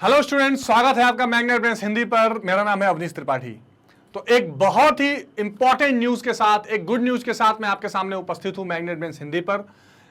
Hello students, स्वागत है आपका मैग्नेट ब्रेन्स हिंदी पर। मेरा नाम है अवनीश त्रिपाठी। तो एक बहुत ही इंपॉर्टेंट न्यूज के साथ, एक गुड न्यूज के साथ मैं आपके सामने उपस्थित हूं मैग्नेट ब्रेन्स हिंदी पर,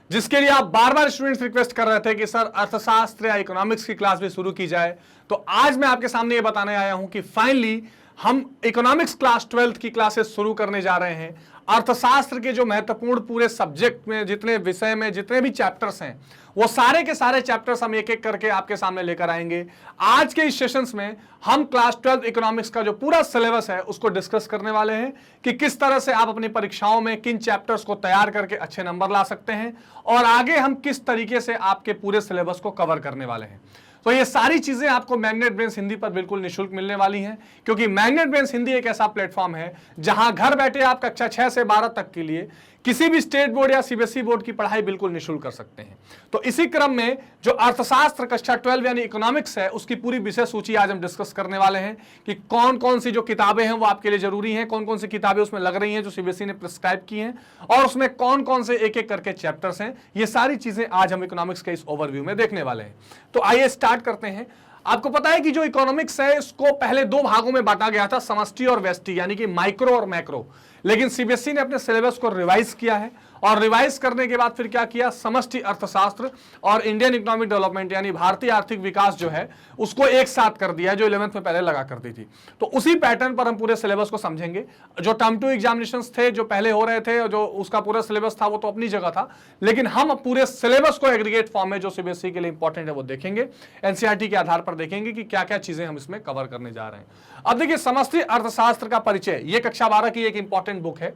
जिसके लिए आप बार बार स्टूडेंट्स रिक्वेस्ट कर रहे थे कि सर अर्थशास्त्र या इकोनॉमिक्स की क्लास भी शुरू की जाए। तो आज मैं आपके सामने ये बताने आया हूं कि फाइनली हम इकोनॉमिक्स क्लास 12th की क्लासेस शुरू करने जा रहे हैं। अर्थशास्त्र के जो महत्वपूर्ण पूरे सब्जेक्ट में, जितने विषय में जितने भी चैप्टर्स हैं, वो सारे के सारे चैप्टर्स हम एक एक करके आपके सामने लेकर आएंगे। आज के इस सेशंस में हम क्लास 12 इकोनॉमिक्स का जो पूरा सिलेबस है उसको डिस्कस करने वाले हैं कि किस तरह से आप अपनी परीक्षाओं में किन चैप्टर्स को तैयार करके अच्छे नंबर ला सकते हैं और आगे हम किस तरीके से आपके पूरे सिलेबस को कवर करने वाले हैं। तो ये सारी चीजें आपको मैग्नेट ब्रेन्स हिंदी पर बिल्कुल निःशुल्क मिलने वाली हैं, क्योंकि मैग्नेट ब्रेन्स हिंदी एक ऐसा प्लेटफॉर्म है जहां घर बैठे आप कक्षा 6 से 12 तक के लिए किसी भी स्टेट बोर्ड या सीबीएसई बोर्ड की पढ़ाई बिल्कुल निःशुल्क कर सकते हैं। तो इसी क्रम में जो अर्थशास्त्र कक्षा 12 यानी इकोनॉमिक्स है, उसकी पूरी विषय सूची आज हम डिस्कस करने वाले हैं कि कौन कौन सी जो किताबें हैं वो आपके लिए जरूरी हैं, कौन कौन सी किताबें उसमें लग रही हैं जो सीबीएसई ने प्रिस्क्राइब की हैं, और उसमें कौन कौन से एक एक करके चैप्टर्स हैं। ये सारी चीजें आज हम इकोनॉमिक्स के इस ओवरव्यू में देखने वाले हैं। तो आइए स्टार्ट करते हैं। आपको पता है कि जो इकोनॉमिक्स है इसको पहले दो भागों में बांटा गया था, समष्टि और व्यष्टि, यानी कि माइक्रो और मैक्रो। लेकिन सीबीएसई ने अपने सिलेबस को रिवाइज किया है और रिवाइज करने के बाद फिर क्या किया, समष्टि अर्थशास्त्र और इंडियन इकोनॉमिक डेवलपमेंट यानी भारतीय आर्थिक विकास जो है उसको एक साथ कर दिया, जो 11th में पहले लगा करती थी। तो उसी पैटर्न पर हम पूरे सिलेबस को समझेंगे। जो टर्म 2 एग्जामिनेशंस थे जो पहले हो रहे थे, जो उसका पूरा सिलेबस था वो तो अपनी जगह था, लेकिन हम पूरे सिलेबस को एग्रीगेट फॉर्म में जो सीबीएसई के लिए इंपॉर्टेंट है वो देखेंगे, एनसीईआरटी के आधार पर देखेंगे कि क्या क्या चीजें हम इसमें कवर करने जा रहे हैं। अब देखिए, समष्टि अर्थशास्त्र का परिचय, ये कक्षा 12 की एक इंपॉर्टेंट बुक है।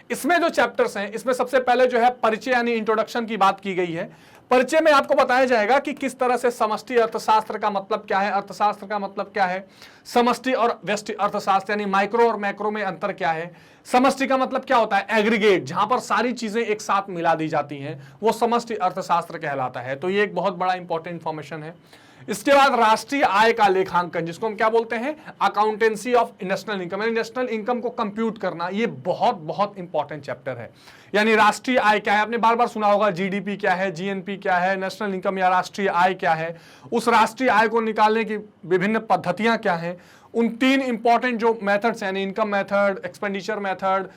इसमें जो चैप्टर्स हैं, इसमें सबसे पहले जो है परिचय यानी इंट्रोडक्शन की बात की गई है। परिचय में आपको बताया जाएगा कि किस तरह से समष्टि अर्थशास्त्र का मतलब क्या है, अर्थशास्त्र का मतलब क्या है, समष्टि और व्यष्टि अर्थशास्त्र यानी माइक्रो और मैक्रो में अंतर क्या है, समष्टि का मतलब क्या होता है, एग्रीगेट, जहां पर सारी चीजें एक साथ मिला दी जाती हैं, वो समष्टि अर्थशास्त्र कहलाता है। तो ये एक बहुत बड़ा इंपॉर्टेंट इंफॉर्मेशन है। इसके बाद राष्ट्रीय आय का लेखांकन, जिसको हम क्या बोलते हैं, अकाउंटेंसी ऑफ नेशनल इनकम, यानी नेशनल इनकम को कंप्यूट करना, ये बहुत बहुत इंपॉर्टेंट चैप्टर है। यानी राष्ट्रीय आय क्या है, आपने बार बार सुना होगा, जीडीपी क्या है, जीएनपी क्या है, नेशनल इनकम या राष्ट्रीय आय क्या है, उस राष्ट्रीय आय को निकालने की विभिन्न पद्धतियां क्या हैं, उन तीन इंपॉर्टेंट जो मेथड्स यानी इनकम मेथड, एक्सपेंडिचर मेथड,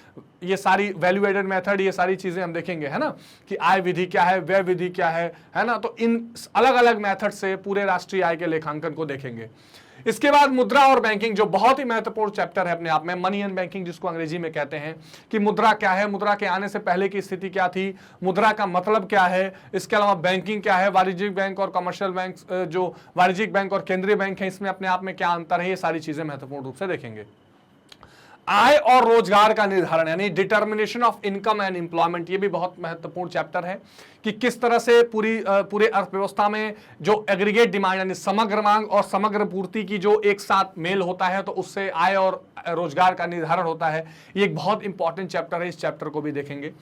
ये सारी वैल्यू एडेड मेथड, ये सारी चीजें हम देखेंगे, है ना, कि आय विधि क्या है, व्यय विधि क्या है ना। तो इन अलग अलग मेथड से पूरे राष्ट्रीय आय के लेखांकन को देखेंगे। इसके बाद मुद्रा और बैंकिंग, जो बहुत ही महत्वपूर्ण चैप्टर है अपने आप में, मनी एंड बैंकिंग जिसको अंग्रेजी में कहते हैं, कि मुद्रा क्या है, मुद्रा के आने से पहले की स्थिति क्या थी, मुद्रा का मतलब क्या है, इसके अलावा बैंकिंग क्या है, वाणिज्यिक बैंक और कमर्शियल बैंक, जो वाणिज्यिक बैंक और केंद्रीय बैंक है, इसमें अपने आप में क्या अंतर है, ये सारी चीजें महत्वपूर्ण रूप से देखेंगे। आय और रोजगार का निर्धारण यानी determination of income and employment, ये भी बहुत महत्वपूर्ण चैप्टर है कि किस तरह से पूरे अर्थव्यवस्था में जो एग्रीगेट डिमांड यानी समग्र मांग और समग्र पूर्ति की जो एक साथ मेल होता है, तो उससे आय और रोजगार का निर्धारण होता है। ये एक बहुत इंपॉर्टेंट चैप्टर है, इस चैप्टर को भी देखेंगे।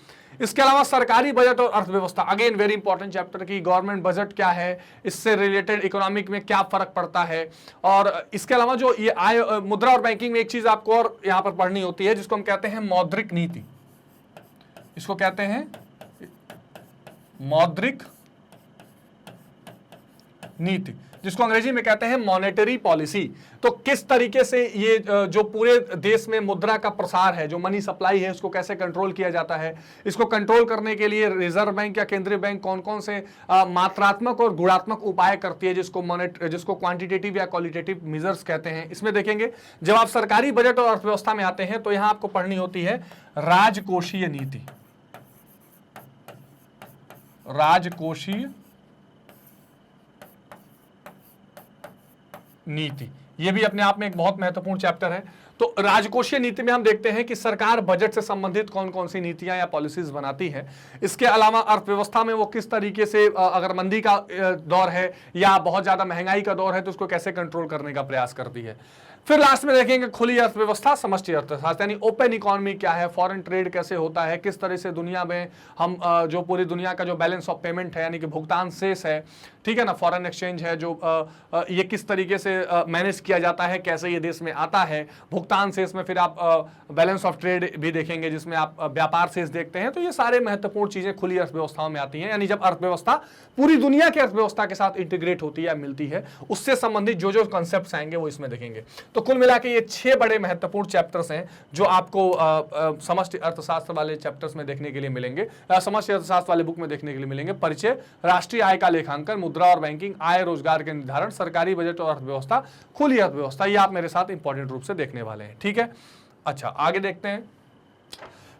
इसके अलावा सरकारी बजट और अर्थव्यवस्था, अगेन वेरी इंपॉर्टेंट चैप्टर, की गवर्नमेंट बजट क्या है, इससे रिलेटेड इकोनॉमिक में क्या फर्क पड़ता है। और इसके अलावा जो ये आय, मुद्रा और बैंकिंग में एक चीज आपको और यहां पर पढ़नी होती है, जिसको हम कहते हैं मौद्रिक नीति। इसको कहते हैं मौद्रिक नीति, जिसको अंग्रेजी में कहते हैं मॉनेटरी पॉलिसी। तो किस तरीके से ये जो पूरे देश में मुद्रा का प्रसार है, जो मनी सप्लाई है, उसको कैसे कंट्रोल किया जाता है, इसको कंट्रोल करने के लिए रिजर्व बैंक या केंद्रीय बैंक कौन कौन से मात्रात्मक और गुणात्मक उपाय करती है, जिसको क्वांटिटेटिव या क्वालिटेटिव मेजर्स कहते हैं, इसमें देखेंगे। जब आप सरकारी बजट और अर्थव्यवस्था में आते हैं तो यहां आपको पढ़नी होती है राजकोषीय नीति। राजकोषीय नीति, यह भी अपने आप में एक बहुत महत्वपूर्ण चैप्टर है। तो राजकोषीय नीति में हम देखते हैं कि सरकार बजट से संबंधित कौन कौन सी नीतियां या पॉलिसीज बनाती है। इसके अलावा अर्थव्यवस्था में वो किस तरीके से, अगर मंदी का दौर है या बहुत ज्यादा महंगाई का दौर है, तो उसको कैसे कंट्रोल करने का प्रयास करती है। फिर लास्ट में देखेंगे खुली अर्थव्यवस्था, समष्टि अर्थशास्त्र यानी ओपन इकोनॉमी क्या है, फॉरेन ट्रेड कैसे होता है, किस तरह से दुनिया में हम जो पूरी दुनिया का जो बैलेंस ऑफ पेमेंट है यानी कि भुगतान शेष है, ठीक है ना, फॉरेन एक्सचेंज है, जो ये किस तरीके से मैनेज किया जाता है, कैसे ये देश में आता है, भुगतान भुगतान शेष में फिर आप बैलेंस ऑफ ट्रेड भी देखेंगे जिसमें आप व्यापार शेष देखते हैं। तो ये सारे महत्वपूर्ण चीजें खुली अर्थव्यवस्थाओं में आती हैं, यानी जब अर्थव्यवस्था पूरी दुनिया की अर्थव्यवस्था के साथ इंटीग्रेट होती है या मिलती है, उससे संबंधित जो जो कंसेप्ट आएंगे वो इसमें देखेंगे। तो कुल मिला के ये 6 बड़े महत्वपूर्ण चैप्टर्स हैं जो आपको समष्टि अर्थशास्त्र वाले चैप्टर्स में देखने के लिए मिलेंगे, समष्टि अर्थशास्त्र वाले बुक में देखने के लिए मिलेंगे। परिचय, राष्ट्रीय आय का लेखांकन, मुद्रा और बैंकिंग, आय रोजगार के निर्धारण, सरकारी बजट और अर्थव्यवस्था, खुली अर्थव्यवस्था, ये आप मेरे साथ इंपॉर्टेंट रूप से देखने वाले हैं। ठीक है, अच्छा आगे देखते हैं।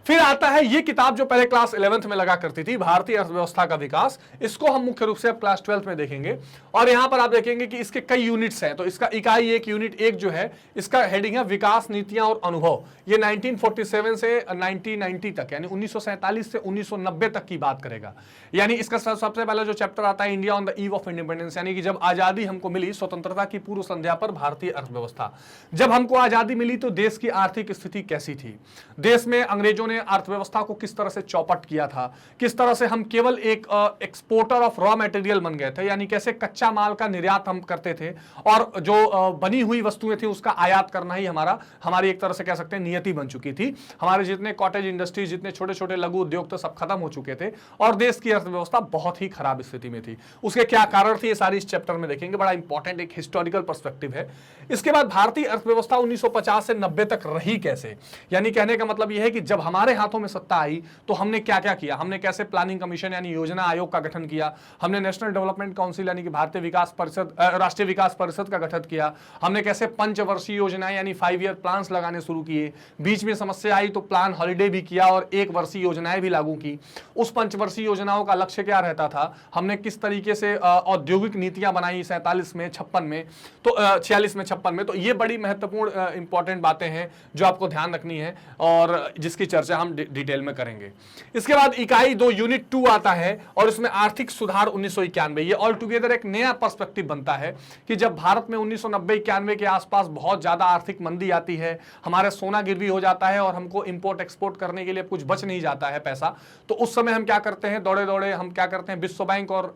फिर आता है ये किताब जो पहले क्लास 11th में लगा करती थी, भारतीय अर्थव्यवस्था का विकास। इसको हम मुख्य रूप से अब क्लास 12th में देखेंगे और यहां पर आप देखेंगे कि इसके कई यूनिट्स हैं। तो इसका इकाई 1 यूनिट 1 जो है इसका हेडिंग है विकास नीतियां और अनुभव। ये 1947 से 1990 तक यानी 1947 से 1990 तक की बात करेगा। यानी इसका सबसे पहला जो चैप्टर आता है India on the eve of independence, यानी कि जब आजादी हमको मिली, स्वतंत्रता की पूर्व संध्या पर भारतीय अर्थव्यवस्था। जब हमको आजादी मिली तो देश की आर्थिक स्थिति कैसी थी, देश में अंग्रेजों ने अर्थव्यवस्था को किस तरह से चौपट किया था, किस तरह से हम केवल एक एक्सपोर्टर ऑफ रॉ मटेरियल बन गए थे, यानी कैसे कच्चा माल का निर्यात हम करते थे और जो बनी हुई वस्तुएं थी उसका आयात करना ही हमारी एक तरह से कह सकते हैं नियति बन चुकी थी। हमारे जितने कॉटेज इंडस्ट्रीज, जितने छोटे छोटे लघु उद्योग तो सब खत्म हो चुके थे और देश की अर्थव्यवस्था बहुत ही खराब स्थिति में थी। उसके क्या कारण थे ये सारी इस चैप्टर में देखेंगे। बड़ा इंपॉर्टेंट एक हिस्टोरिकल पर्सपेक्टिव है। इसके बाद भारतीय अर्थव्यवस्था 1950 से 90 तक रही कैसे, यानी कहने का मतलब यह है कि जब हमारे हाथों में सत्ता आई तो हमने क्या क्या किया। हमने कैसे प्लानिंग कमीशन यानी योजना आयोग का गठन किया, हमने नेशनल डेवलपमेंट काउंसिल यानी कि भारतीय विकास परिषद, राष्ट्रीय विकास परिषद का गठन किया, हमने कैसे पंचवर्षीय योजनाएं यानी 5 ईयर प्लान्स लगाने शुरू किए, बीच में समस्या आई तो प्लान हॉलिडे भी किया और 1 वर्षीय योजनाएं भी लागू की। उस पंचवर्षीय योजनाओं का लक्ष्य क्या रहता था, हमने किस तरीके से औद्योगिक नीतियां बनाई 47 में 56 में, तो 46 में 56 में। तो ये बड़ी महत्वपूर्ण इंपॉर्टेंट बातें हैं जो आपको ध्यान रखनी है और जिसकी चर्चा हम डिटेल में करेंगे। इसके बाद इकाई 2 यूनिट 2 आता है और इसमें आर्थिक सुधार 1991। ये ऑल टुगेदर एक नया पर्सपेक्टिव बनता है कि जब भारत में 1990-91 के आसपास बहुत ज्यादा आर्थिक मंदी आती है, हमारा सोना गिरवी हो जाता है और हमको इंपोर्ट एक्सपोर्ट करने के लिए कुछ बच नहीं जाता है पैसा, तो उस समय हम क्या करते हैं, दौड़े दौड़े हम क्या करते हैं, विश्व बैंक और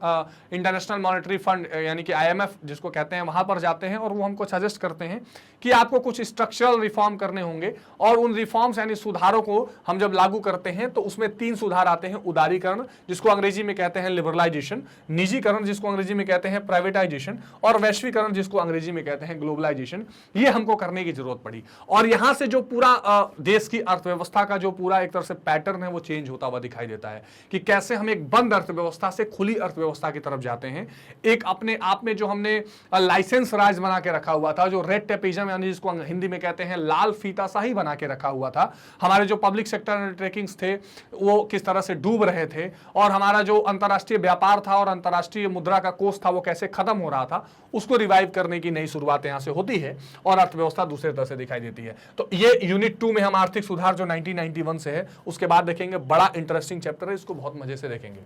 इंटरनेशनल मॉनेटरी फंड यानी कि IMF जिसको कहते हैं वहां पर जाते हैं और वो हमको सजेस्ट करते हैं कि आपको कुछ स्ट्रक्चरल रिफॉर्म करने होंगे और उन रिफॉर्म्स यानी सुधारों को हम जब लागू करते हैं तो उसमें 3 सुधार आते हैं। उदारीकरण जिसको अंग्रेजी में कहते हैं लिबरलाइजेशन, निजीकरण जिसको अंग्रेजी में कहते हैं प्राइवेटाइजेशन और वैश्वीकरण जिसको अंग्रेजी में कहते हैं ग्लोबलाइजेशन। ये हमको करने की जरूरत पड़ी और यहां से जो पूरा देश की अर्थव्यवस्था का जो पूरा एक तरह से पैटर्न है वो चेंज होता हुआ दिखाई देता है कि कैसे हम एक बंद अर्थव्यवस्था से खुली अर्थव्यवस्था की तरफ जाते हैं। एक अपने आप में जो हमने लाइसेंस राज बना के रखा हुआ था, जो रेड टेपिज्म यानी जिसको हिंदी में कहते हैं लाल फीता शाही बना के रखा हुआ था, हमारे जो पब्लिक सेक्टर अंडरटेकिंग्स थे वो किस तरह से डूब रहे थे और हमारा जो अंतर्राष्ट्रीय व्यापार था और अंतर्राष्ट्रीय मुद्रा का कोष था वो कैसे खत्म हो रहा था, उसको रिवाइव करने की नई शुरुआत यहां से होती है और अर्थव्यवस्था दूसरे तरह से दिखाई देती है। तो ये यूनिट 2 में हम आर्थिक सुधार जो 1991 से है उसके बाद देखेंगे। बड़ा इंटरेस्टिंग चैप्टर है, इसको बहुत मजे से देखेंगे।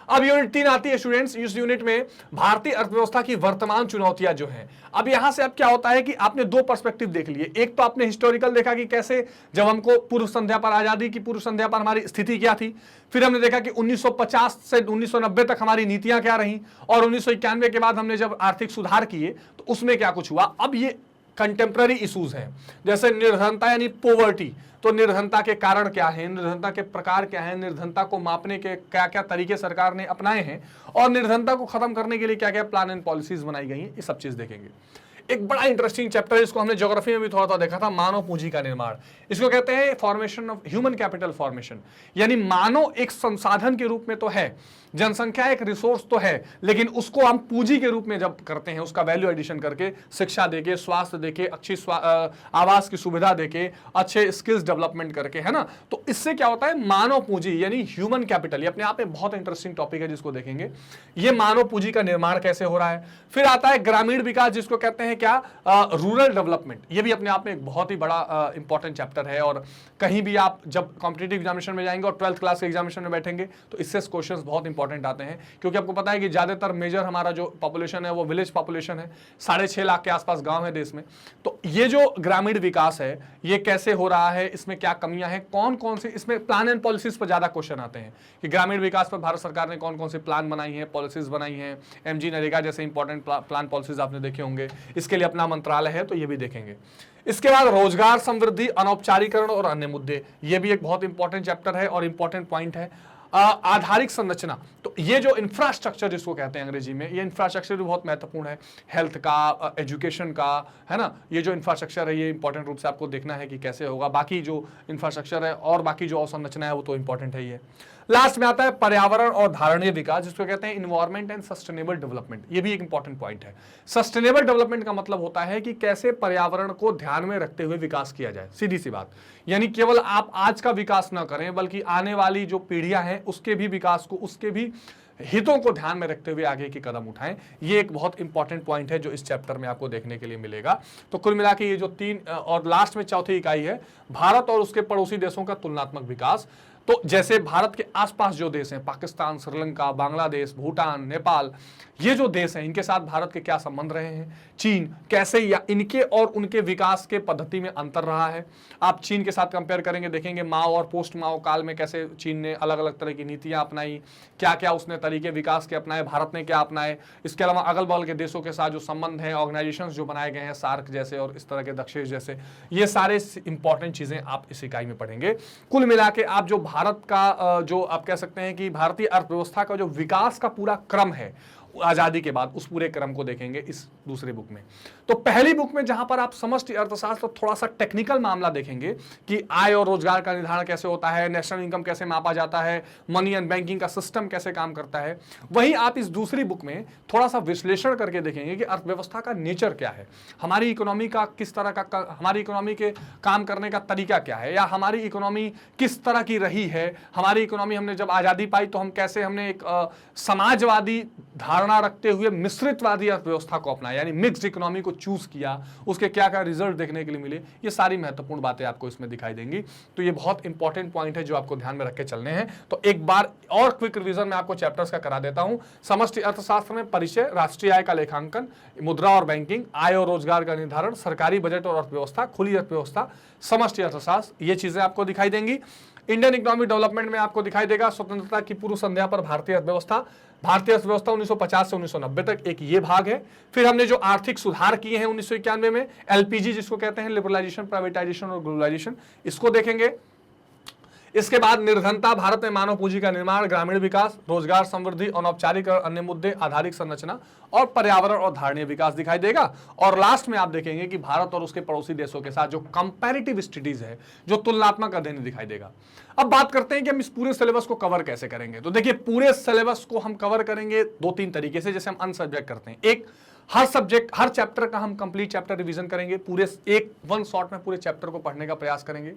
अब यूनिट 3 आती है स्टूडेंट्स। इस यूनिट में भारतीय अर्थव्यवस्था की वर्तमान चुनौतियां जो हैं। अब यहां से अब क्या होता है कि आपने 2 पर्सपेक्टिव देख लिए। एक तो आपने हिस्टोरिकल देखा कि कैसे जब हमको पूर्व संध्या पर आजादी की पूर्व संध्या पर हमारी स्थिति क्या थी, फिर हमने देखा कि 1950 से 1990 तक हमारी नीतियां क्या रहीं और 1991 के बाद हमने जब आर्थिक सुधार किए तो उसमें क्या कुछ हुआ। अब ये कंटेम्प्रेरी इश्यूज हैं जैसे निर्धनता यानी पोवर्टी, तो निर्धनता के कारण क्या है, निर्धनता के प्रकार क्या है, निर्धनता को मापने के क्या क्या तरीके सरकार ने अपनाए हैं और निर्धनता को खत्म करने के लिए क्या क्या प्लान एंड पॉलिसीज बनाई गई हैं, ये सब चीज देखेंगे। एक बड़ा इंटरेस्टिंग चैप्टर है, इसको हमने ज्योग्राफी में भी थोड़ा थोड़ा देखा था, मानव पूंजी का निर्माण। इसको कहते हैं formation of human capital formation, यानी मानव एक संसाधन के रूप में तो है, जनसंख्या एक रिसोर्स तो है, लेकिन उसको हम पूंजी के रूप में जब करते हैं, उसका वैल्यू एडिशन करके, शिक्षा देके, स्वास्थ्य देके, अच्छी आवास की सुविधा देके, अच्छे स्किल्स डेवलपमेंट करके, है ना, तो इससे क्या होता है मानव पूंजी यानी ह्यूमन कैपिटल। ये अपने आप में बहुत इंटरेस्टिंग टॉपिक है जिसको देखेंगे। ये मानव पूंजी का निर्माण कैसे हो रहा है। फिर आता है ग्रामीण विकास जिसको कहते हैं क्या, रूरल डेवलपमेंट। ये भी अपने आप में एक बहुत ही बड़ा इंपॉर्टेंट चैप्टर है और कहीं भी आप जब कॉम्पिटिटिव एग्जामिनेशन में जाएंगे और 12th क्लास के एग्जामिनेशन में बैठेंगे तो इससे क्वेश्चंस बहुत इंपॉर्टेंट आते हैं, क्योंकि आपको पता है कि ज्यादातर मेजर हमारा जो पॉपुलेशन है वो विलेज पॉपुलेशन है, 6.5 लाख के आसपास गांव है देश में। तो ये जो ग्रामीण विकास है ये कैसे हो रहा है, इसमें क्या कमियां हैं, कौन कौन से इसमें प्लान एंड पॉलिसीज पर ज्यादा क्वेश्चन आते हैं कि ग्रामीण विकास पर भारत सरकार ने कौन कौन से प्लान बनाई है, पॉलिसीज बनाई है, MG नरेगा जैसे इंपॉर्टेंट प्लान पॉलिसीज आपने देखे होंगे। इसके लिए अपना मंत्रालय है, तो ये भी देखेंगे। इसके बाद रोजगार समृद्धि, अनौपचारिकरण और अन्य मुद्दे, ये भी एक बहुत इंपॉर्टेंट चैप्टर है और इंपॉर्टेंट पॉइंट है। आधारिक संरचना, तो ये जो इंफ्रास्ट्रक्चर जिसको कहते हैं अंग्रेजी में, ये इंफ्रास्ट्रक्चर भी बहुत महत्वपूर्ण है, हेल्थ का, एजुकेशन का, है ना। ये जो इंफ्रास्ट्रक्चर है ये इंपॉर्टेंट रूप से आपको देखना है कि कैसे होगा। बाकी जो इंफ्रास्ट्रक्चर है और बाकी जो अवसंरचना है वो तो इंपॉर्टेंट है। ये लास्ट में आता है पर्यावरण और धारणीय विकास, जिसको कहते हैं इन्वायरमेंट एंड सस्टेनेबल डेवलपमेंट। ये भी एक इंपॉर्टेंट पॉइंट है। सस्टेनेबल डेवलपमेंट का मतलब होता है कि कैसे पर्यावरण को ध्यान में रखते हुए विकास किया जाए, सीधी सी बात। यानी केवल आप आज का विकास ना करें बल्कि आने वाली जो पीढ़ियां हैं उसके भी विकास को, उसके भी हितों को ध्यान में रखते हुए आगे की कदम उठाएं। ये एक बहुत इंपॉर्टेंट पॉइंट है जो इस चैप्टर में आपको देखने के लिए मिलेगा। तो कुल मिला के ये जो 3 और लास्ट में चौथी इकाई है, भारत और उसके पड़ोसी देशों का तुलनात्मक विकास। तो जैसे भारत के आसपास जो देश हैं, पाकिस्तान, श्रीलंका, बांग्लादेश, भूटान, नेपाल, ये जो देश हैं इनके साथ भारत के क्या संबंध रहे हैं, चीन कैसे या इनके और उनके विकास के पद्धति में अंतर रहा है। आप चीन के साथ कंपेयर करेंगे, देखेंगे माओ और पोस्ट माओ काल में कैसे चीन ने अलग अलग तरह की नीतियां अपनाई, क्या क्या उसने तरीके विकास के अपनाए, भारत ने क्या अपनाए। इसके अलावा अगल बगल के देशों के साथ जो संबंध है, ऑर्गेनाइजेशन जो बनाए गए हैं, सार्क जैसे और इस तरह के दक्षेश जैसे, ये सारे इंपॉर्टेंट चीजें आप इस इकाई में पढ़ेंगे। कुल मिला के आप जो भारत का जो आप कह सकते हैं कि भारतीय अर्थव्यवस्था का जो विकास का पूरा क्रम है आजादी के बाद, उस पूरे क्रम को देखेंगे इस दूसरे बुक में। तो पहली बुक में जहां पर आप समष्टि अर्थशास्त्र थोड़ा सा टेक्निकल मामला देखेंगे कि आय और रोजगार का निर्धारण कैसे होता है, नेशनल इनकम कैसे मापा जाता है, मनी एंड बैंकिंग का सिस्टम कैसे काम करता है, वहीं आप इस दूसरी बुक में थोड़ा सा विश्लेषण करके देखेंगे कि अर्थव्यवस्था का नेचर क्या है, हमारी इकोनॉमी का किस तरह का, हमारी इकोनॉमी के काम करने का तरीका क्या है, या हमारी इकोनॉमी किस तरह की रही है। हमारी इकोनॉमी, हमने जब आजादी पाई तो हम कैसे, हमने एक समाजवादी धारणा रखते हुए मिश्रितवादी अर्थव्यवस्था को अपनाया, यानी मिक्स्ड इकोनॉमी को चूज किया, उसके क्या क्या रिजल्ट देखने के लिए मिले। ये सारी महत्वपूर्ण बातें आपको इसमें दिखाई देंगी। तो ये बहुत इंपॉर्टेंट पॉइंट है जो आपको ध्यान में रख के चलने हैं। तो एक बार और क्विक रिवीजन में आपको चैप्टर्स का करा देता हूं। समष्टि अर्थशास्त्र में परिचय, राष्ट्रीय आय का लेखांकन, मुद्रा और बैंकिंग, आय और रोजगार का निर्धारण, सरकारी बजट और अर्थव्यवस्था, खुली अर्थव्यवस्था, समष्टि अर्थशास्त्र, ये चीजें आपको दिखाई देंगी। इंडियन इकोनॉमिक डेवलपमेंट में आपको दिखाई देगा स्वतंत्रता की पूर्व संध्या पर भारतीय अर्थव्यवस्था, 1950 से 1990 तक, एक ये भाग है। फिर हमने जो आर्थिक सुधार किए हैं 1991 में, एलपीजी जिसको कहते हैं, लिबरलाइजेशन, प्राइवेटाइजेशन और ग्लोबलाइजेशन, इसको देखेंगे। इसके बाद निर्धनता, भारत में मानव पूंजी का निर्माण, ग्रामीण विकास, रोजगार समृद्धि, अनौपचारिक और अन्य मुद्दे, आधारिक संरचना और पर्यावरण और धारणीय विकास दिखाई देगा। और लास्ट में आप देखेंगे कि भारत और उसके पड़ोसी देशों के साथ जो कंपैरेटिव स्टडीज है, जो तुलनात्मक अध्ययन दिखाई देगा। अब बात करते हैं कि हम इस पूरे सिलेबस को कवर कैसे करेंगे। तो देखिए, पूरे सिलेबस को हम कवर करेंगे 2-3 तरीके से, जैसे हम अन सब्जेक्ट करते हैं। एक, हर सब्जेक्ट, हर चैप्टर का हम कंप्लीट चैप्टर रिवीजन करेंगे, पूरे एक वन शॉट में पूरे चैप्टर को पढ़ने का प्रयास करेंगे।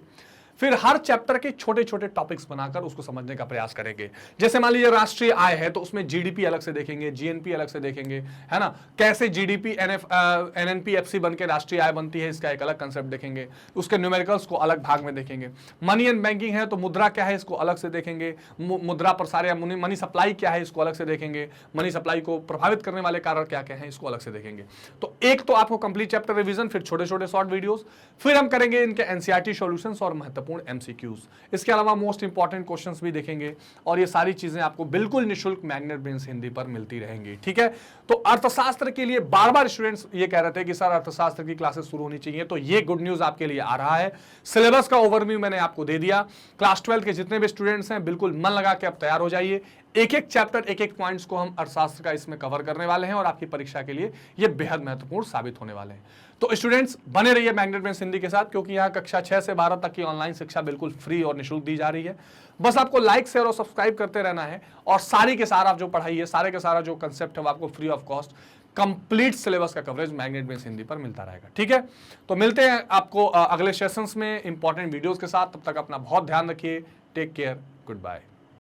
फिर हर चैप्टर के छोटे छोटे टॉपिक्स बनाकर उसको समझने का प्रयास करेंगे। जैसे मान लीजिए राष्ट्रीय आय है तो उसमें जीडीपी अलग से देखेंगे, जीएनपी अलग से देखेंगे, है ना। कैसे जीडीपी एनएनपी बनके राष्ट्रीय आय बनती है, इसका एक अलग कंसेप्ट देखेंगे। उसके न्यूमेरिकल्स को अलग भाग में देखेंगे। मनी एंड बैंकिंग है तो मुद्रा क्या है, इसको अलग से देखेंगे। मुद्रा प्रसार या मनी सप्लाई क्या है, इसको अलग से देखेंगे। मनी सप्लाई को प्रभावित करने वाले कारण क्या क्या हैं, इसको अलग से देखेंगे। तो एक तो आपको कंप्लीट चैप्टर रिवीजन, फिर छोटे छोटे शॉर्ट वीडियोस, फिर हम करेंगे इनके एनसीईआरटी सॉल्यूशंस और महत्वपूर्ण एमसीक्यूज। इसके अलावा मोस्ट इंपॉर्टेंट क्वेश्चंस भी देखेंगे। और ये सारी चीजें आपको बिल्कुल निःशुल्क मैग्नेट ब्रेन्स हिंदी पर मिलती रहेंगी, ठीक है। तो अर्थशास्त्र के लिए बार बार स्टूडेंट्स ये कह रहे थे कि सर अर्थशास्त्र की क्लासेस शुरू होनी चाहिए, तो ये गुड न्यूज आपके लिए आ रहा है। सिलेबस का ओवरव्यू मैंने आपको दे दिया। क्लास 12 के जितने भी स्टूडेंट्स हैं बिल्कुल मन लगा के अब तैयार हो जाइए। एक एक चैप्टर, एक एक पॉइंट्स को हम अर्थशास्त्र का इसमें कवर करने वाले हैं और आपकी परीक्षा के लिए ये बेहद महत्वपूर्ण साबित होने वाले हैं। तो स्टूडेंट्स बने रहिए मैग्नेट ब्रेन्स हिंदी के साथ, क्योंकि यहाँ कक्षा 6 से 12 तक की ऑनलाइन शिक्षा बिल्कुल फ्री और निःशुल्क दी जा रही है। बस आपको लाइक, शेयर और सब्सक्राइब करते रहना है और सारी के सारा जो पढ़ाई है, सारे के सारा जो कंसेप्ट है वो आपको free of cost complete syllabus का कवरेज मैग्नेट ब्रेन्स हिंदी पर मिलता रहेगा, ठीक है। तो मिलते हैं आपको अगले सेशंस में इंपॉर्टेंट वीडियोस के साथ। तब तक अपना बहुत ध्यान रखिए। Take care, good bye.